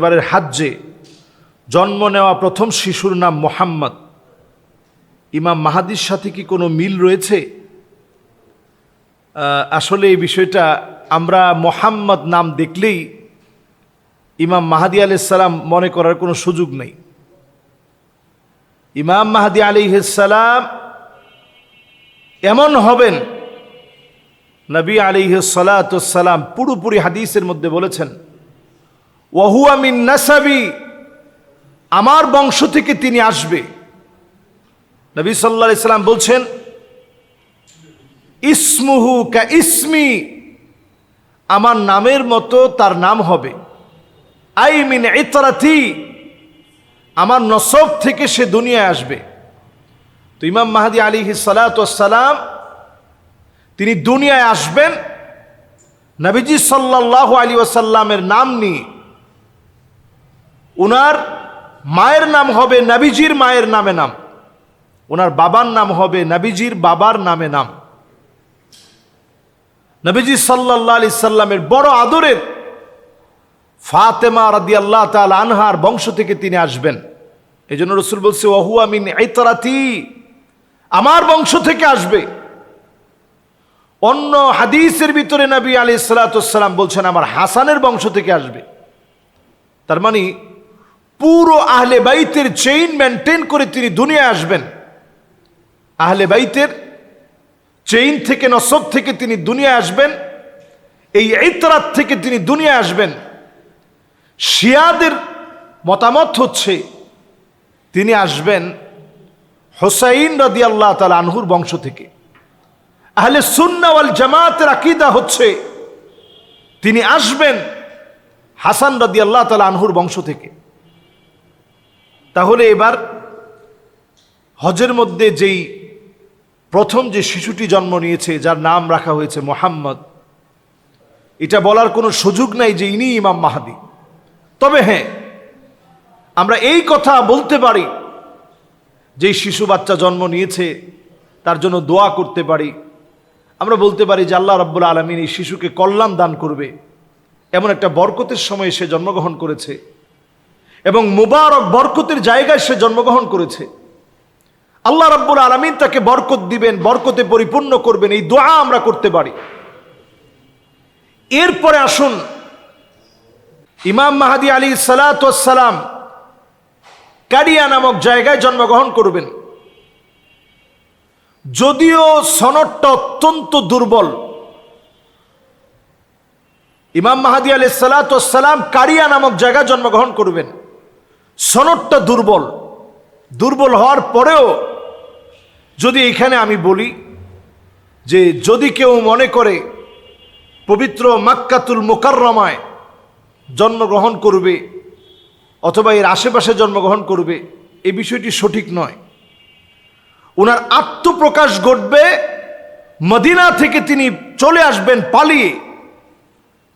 এবারের হাজ্জে জন্ম নেওয়া প্রথম শিশুর নাম মোহাম্মদ। ইমাম মাহাদির সাথে কি কোনো মিল রয়েছে? আসলে এই বিষয়টা আমরা মোহাম্মদ নাম দেখলেই ইমাম মাহাদি আলাইহিস সালাম মনে করার কোনো সুযোগ নেই। ইমাম মাহাদি আলাইহিস সালাম এমন হবেন, নবী আলাইহিস সালাতুস সালাম পুরোপুরি হাদিসের মধ্যে বলেছেন, ওয়াহুয়া মিন নাসাবি, আমার বংশ থেকে তিনি আসবে। নবী সাল্লাল্লাহু আলাইহি সাল্লাম বলছেন, ইসমুহু কা ইসমি, আমার নামের মতো তার নাম হবে। আই মিন ইতরাতি, আমার নসব থেকে সে দুনিয়ায় আসবে। তো ইমাম মাহদি আলাইহিস সালাতুস সালাম তিনি দুনিয়ায় আসবেন নবীজি সাল্লাল্লাহু আলাইহি ওয়াসাল্লামের নাম নিয়ে। উনার মায়ের নাম হবে নবীজির মায়ের নামে নাম, ওনার বাবার নাম হবে নবীজির বাবার নামে নাম। নবীজি সাল্লাল্লাহু আলাইহি সাল্লামের বড় আদরের ফাতেমা রাদিয়াল্লাহু তাআলা আনহার বংশ থেকে তিনি আসবেন। এই জন্য রাসূল বলছে, ওয়াহুয়া মিন ইতরাতি, আমার বংশ থেকে আসবে। অন্য হাদিসের ভিতরে নবী আলাইহিস সালাতুস সালাম বলছেন, আমার হাসানের বংশ থেকে আসবে। তার মানে পুরো আহলে বাইতের চেইন মেনটেন করে তিনি দুনিয়ায় আসবেন। আহলে বাইতের চেইন থেকে, নসব থেকে তিনি দুনিয়ায় আসবেন, এই ইতরাত থেকে তিনি দুনিয়ায় আসবেন। শিয়াদের মতামত হচ্ছে তিনি আসবেন হুসাইন রাদিয়াল্লাহু তাআলা আনহুর বংশ থেকে। আহলে সুন্নাহ ওয়াল জামাতের আকীদা হচ্ছে তিনি আসবেন হাসান রাদিয়াল্লাহু তাআলা আনহুর বংশ থেকে। তাহলে এবার হজের মধ্যে যেই প্রথম যে শিশুটি জন্ম নিয়েছে, যার নাম রাখা হয়েছে মোহাম্মদ, এটা বলার কোনো সুযোগ নাই যে ইনি ইমাম মাহদি। তবে হ্যাঁ, আমরা এই কথা বলতে পারি যে শিশু বাচ্চা জন্ম নিয়েছে তার জন্য দোয়া করতে পারি। আমরা বলতে পারি যে আল্লাহ রাব্বুল আলামিন এই শিশুকে কল্যাণ দান করবে, এমন একটা বরকতের সময় সে জন্মগ্রহণ করেছে এবং মুবারক বরকতের জায়গায় সে জন্মগ্রহণ করেছে। আল্লাহ রাব্বুল আলামিন তাকে বরকত দিবেন, বরকতে পরিপূর্ণ করবেন, এই দোয়া আমরা করতে পারি। এরপরে আসুন, ইমাম মাহদি আলাইহিস সালাতুস সালাম কারিয়া নামক জায়গায় জন্মগ্রহণ করবেন। যদিও সনদটা অত্যন্ত দুর্বল, ইমাম মাহদি আলাইহিস সালাতুস সালাম কারিয়া নামক জায়গায় জন্মগ্রহণ করবেন, সনদটা দুর্বল। দুর্বল হওয়ার পরেও যদি এখানে আমি বলি যে যদি কেউ মনে করে পবিত্র মক্কাতুল মুকাররমায় জন্মগ্রহণ করবে অথবা এর আশেপাশে জন্মগ্রহণ করবে, এই বিষয়টি সঠিক নয়। ওনার আত্মপ্রকাশ ঘটবে মদিনা থেকে, তিনি চলে আসবেন পালিয়ে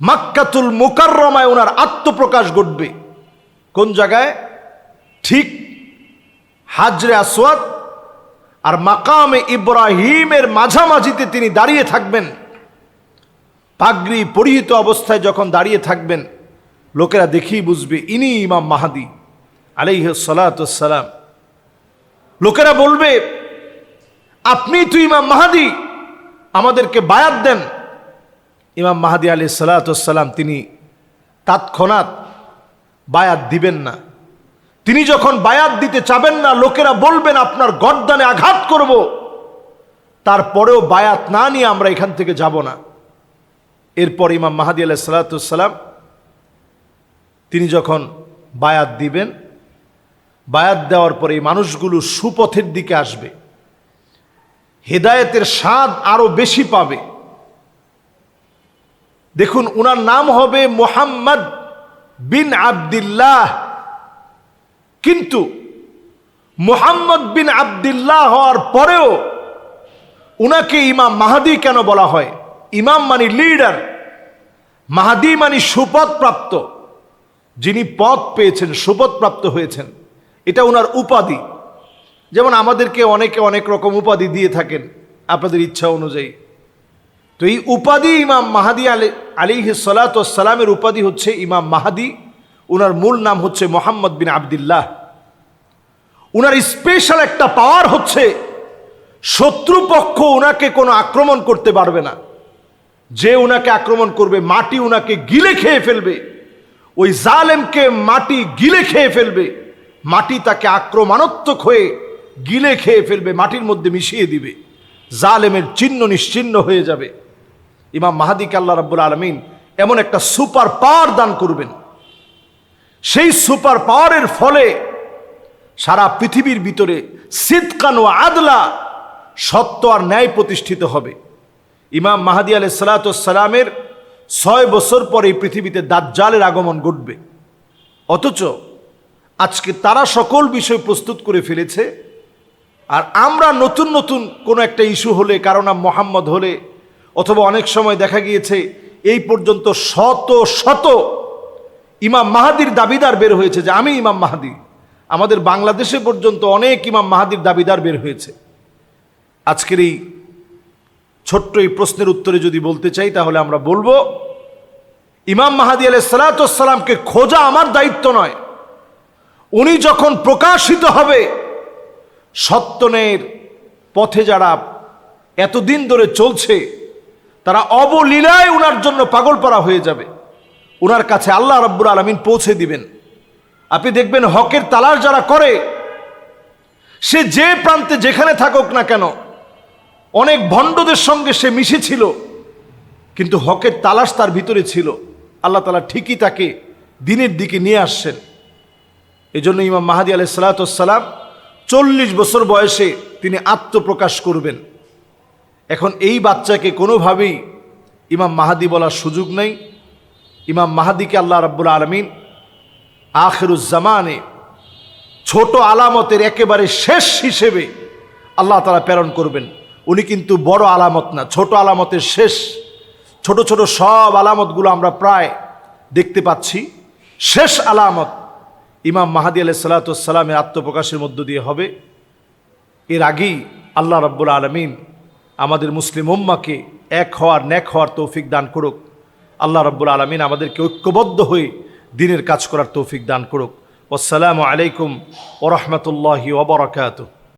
মক্কাতুল মুকাররমায় ওনার আত্মপ্রকাশ ঘটবে। কোন জায়গায়? ঠিক হাজরে আসওয়াদ আর মাকামে ইব্রাহিমের মাঝামাঝিতে তিনি দাঁড়িয়ে থাকবেন। পাগড়ি পরিহিত অবস্থায় যখন দাঁড়িয়ে থাকবেন, লোকেরা দেখেই বুঝবে ইনি ইমাম মাহদি আলাইহিস সালাতুস সালাম। লোকেরা বলবে, আপনি তো ইমাম মাহদি, আমাদেরকে বায়াত দেন। ইমাম মাহদি আলাইহিস সালাতুস সালাম তিনি তৎক্ষণাৎ বায়াত দিবেন না। তিনি যখন বায়াত দিতে চাবেন না, লোকেরা বলবেন আপনার গর্দানে আঘাত করব, তারপরেও বায়াত না নিয়ে আমরা এখান থেকে যাব না। এরপর ইমাম মাহদি আলাইহিস সালাতুস সালাম তিনি যখন বায়াত দিবেন, বায়াত দেওয়ার পরে এই মানুষগুলো সুপথের দিকে আসবে, হেদায়েতের স্বাদ আরো বেশি পাবে। দেখুন, উনার নাম হবে মুহাম্মদ বিন আব্দুল্লাহ। কিন্তু মুহাম্মদ বিন আব্দুল্লাহ হওয়ার পরেও উনাকে ইমাম মাহদি কেন বলা হয়? ইমাম মানে লিডার, মাহদি মানে সুপথ প্রাপ্ত, যিনি পদ পেয়েছেন, সুপথ প্রাপ্ত হয়েছেন, এটা ওনার উপাধি। যেমন আমাদেরকে অনেকে অনেক রকম উপাধি দিয়ে থাকেন আপনাদের ইচ্ছা অনুযায়ী। তো এই উপাধি ইমাম মাহদি আলাইহিস সালাতুস সালামের উপাধি হচ্ছে ইমাম মাহদি, উনার মূল নাম হচ্ছে মোহাম্মদ বিন আবদুল্লাহ। উনার স্পেশাল একটা পাওয়ার হচ্ছে শত্রুপক্ষ উনাকে কোনো আক্রমণ করতে পারবে না। যে উনাকে আক্রমণ করবে মাটি উনাকে গিলে খেয়ে ফেলবে, ওই জালেমকে মাটি গিলে খেয়ে ফেলবে, মাটি তাকে আক্রমণাত্মক হয়ে গিলে খেয়ে ফেলবে, মাটির মধ্যে মিশিয়ে দিবে, জালেমের চিহ্ন নিশ্চিহ্ন হয়ে যাবে। ইমাম মাহদীকে আল্লাহ রাব্বুল আলামিন এমন একটা সুপার পাওয়ার দান করবেন, সেই সুপার পাওয়ারের ফলে সারা পৃথিবীর ভিতরে সিদকান ও আদলা, সত্য আর ন্যায় প্রতিষ্ঠিত হবে। ইমাম মাহদী আলাইহিস সালাতু ওয়াস সালামের 6 বছর পরে এই পৃথিবীতে দাজ্জালের আগমন ঘটবে। অথচ আজকে তারা সকল বিষয় প্রস্তুত করে ফেলেছে, আর আমরা নতুন নতুন কোনো একটা ইস্যু হলে, কারো নাম মোহাম্মদ হলে, অথবা অনেক সময় দেখা গিয়েছে এই পর্যন্ত শত শত ইমাম মাহাদির দাবিদার বের হয়েছে যে আমি ইমাম মাহাদি। আমাদের বাংলাদেশে পর্যন্ত অনেক ইমাম মাহাদির দাবিদার বের হয়েছে। আজকের এই ছোট্ট এই প্রশ্নের উত্তরে যদি বলতে চাই, তাহলে আমরা বলবো ইমাম মাহদী আলাইহিস সালাতু ওয়াস সালামকে খোঁজা আমার দায়িত্ব নয়। উনি যখন প্রকাশিত হবে, সত্যনের পথে যারা এতদিন ধরে চলছে তারা অবলীলায় উনার জন্য পাগল পারা হয়ে যাবে। উনার কাছে আল্লাহ রাব্বুল আলামিন পৌঁছে দিবেন। আপনি দেখবেন হকের তালাশ যারা করে, সে যে প্রান্তে যেখানে থাকুক না কেন, অনেক ভণ্ডদের সঙ্গে সে মিশেছিল, কিন্তু হকের তালাশ তার ভিতরে ছিল। আল্লাহ তাআলা ঠিকই তাকে দিনের দিকে নিয়ে আসছেন। এই জন্য ইমাম মাহদী আলাইহিস সালাতু ওয়াস সালাম 40 বছর বয়সে তিনি আত্মপ্রকাশ করবেন। এখন এই বাচ্চাকে কোনোভাবেই ইমাম মাহদী বলার সুযোগ নেই। ইমাম মাহদীকে আল্লাহ রাব্বুল আলামিন আখিরুজ জামানে ছোট আলামতের একেবারে শেষ হিসেবে আল্লাহ তাআলা প্রেরণ করবেন। উনি কিন্তু বড় আলামত না, ছোট আলামতের শেষ। ছোট ছোট সব আলামতগুলো আমরা প্রায় দেখতে পাচ্ছি। শেষ আলামত ইমাম মাহদী আলাইহিস সালাতু ওয়াস সালামের আত্মপ্রকাশের মধ্য দিয়ে হবে। এর আগেই আল্লাহ রাব্বুল আলামিন আমাদের মুসলিম উম্মাহকে এক হওয়ার, নেক হওয়ার তৌফিক দান করুক। আল্লাহ রাব্বুল আলামিন আমাদেরকে ঐক্যবদ্ধ হয়ে দ্বীনের কাজ করার তৌফিক দান করুক। আসসালামু আলাইকুম ওয়া রাহমাতুল্লাহি ওয়া বারাকাতুহু।